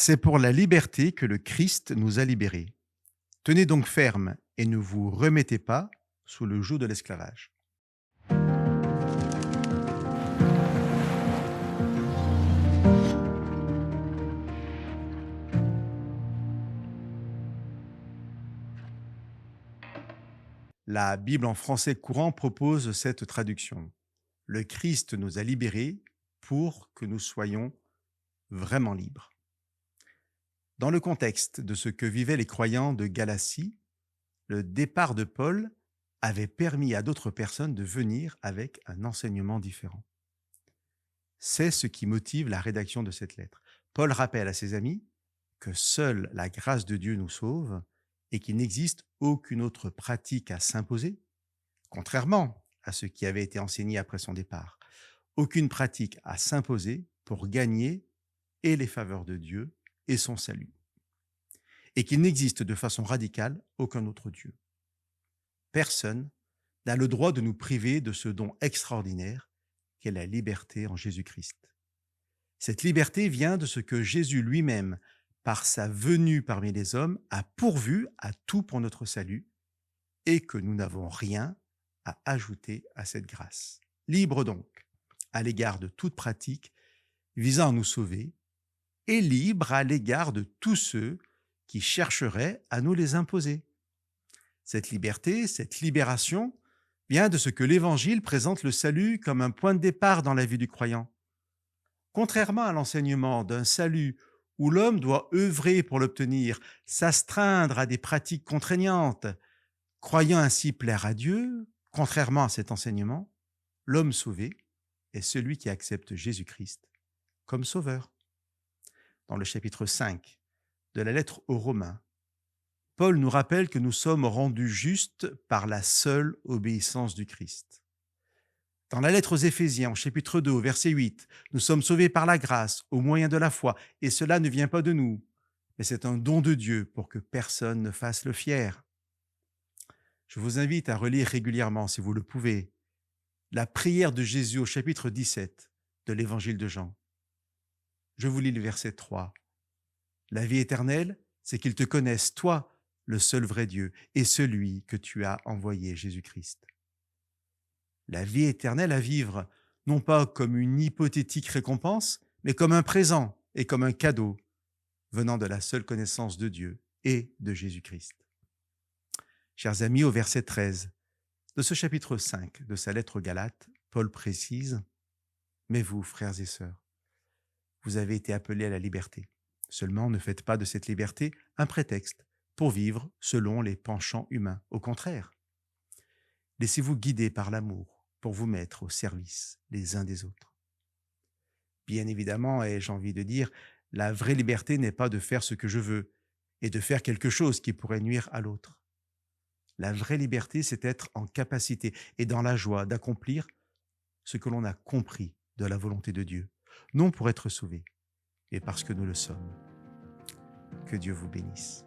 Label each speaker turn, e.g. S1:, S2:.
S1: C'est pour la liberté que le Christ nous a libérés. Tenez donc ferme et ne vous remettez pas sous le joug de l'esclavage. La Bible en français courant propose cette traduction. Le Christ nous a libérés pour que nous soyons vraiment libres. Dans le contexte de ce que vivaient les croyants de Galatie, le départ de Paul avait permis à d'autres personnes de venir avec un enseignement différent. C'est ce qui motive la rédaction de cette lettre. Paul rappelle à ses amis que seule la grâce de Dieu nous sauve et qu'il n'existe aucune autre pratique à s'imposer, contrairement à ce qui avait été enseigné après son départ. Aucune pratique à s'imposer pour gagner et les faveurs de Dieu et son salut. Et qu'il n'existe de façon radicale aucun autre Dieu. Personne n'a le droit de nous priver de ce don extraordinaire qu'est la liberté en Jésus-Christ. Cette liberté vient de ce que Jésus lui-même, par sa venue parmi les hommes, a pourvu à tout pour notre salut et que nous n'avons rien à ajouter à cette grâce. Libre donc à l'égard de toute pratique visant à nous sauver et libre à l'égard de tous ceux qui chercheraient à nous les imposer. Cette liberté, cette libération, vient de ce que l'Évangile présente le salut comme un point de départ dans la vie du croyant. Contrairement à l'enseignement d'un salut où l'homme doit œuvrer pour l'obtenir, s'astreindre à des pratiques contraignantes, croyant ainsi plaire à Dieu, contrairement à cet enseignement, l'homme sauvé est celui qui accepte Jésus-Christ comme sauveur. Dans le chapitre 5 de la lettre aux Romains, Paul nous rappelle que nous sommes rendus justes par la seule obéissance du Christ. Dans la lettre aux Éphésiens, au chapitre 2, au verset 8, nous sommes sauvés par la grâce, au moyen de la foi, et cela ne vient pas de nous, mais c'est un don de Dieu pour que personne ne fasse le fier. Je vous invite à relire régulièrement, si vous le pouvez, la prière de Jésus au chapitre 17 de l'Évangile de Jean. Je vous lis le verset 3. La vie éternelle, c'est qu'ils te connaissent, toi, le seul vrai Dieu, et celui que tu as envoyé, Jésus-Christ. La vie éternelle à vivre, non pas comme une hypothétique récompense, mais comme un présent et comme un cadeau venant de la seule connaissance de Dieu et de Jésus-Christ. Chers amis, au verset 13 de ce chapitre 5 de sa lettre aux Galates, Paul précise « Mais vous, frères et sœurs, vous avez été appelés à la liberté. Seulement, ne faites pas de cette liberté un prétexte pour vivre selon les penchants humains. Au contraire, laissez-vous guider par l'amour pour vous mettre au service les uns des autres. » Bien évidemment, et j'ai envie de dire, la vraie liberté n'est pas de faire ce que je veux et de faire quelque chose qui pourrait nuire à l'autre. La vraie liberté, c'est être en capacité et dans la joie d'accomplir ce que l'on a compris de la volonté de Dieu, non pour être sauvé, mais parce que nous le sommes. Que Dieu vous bénisse.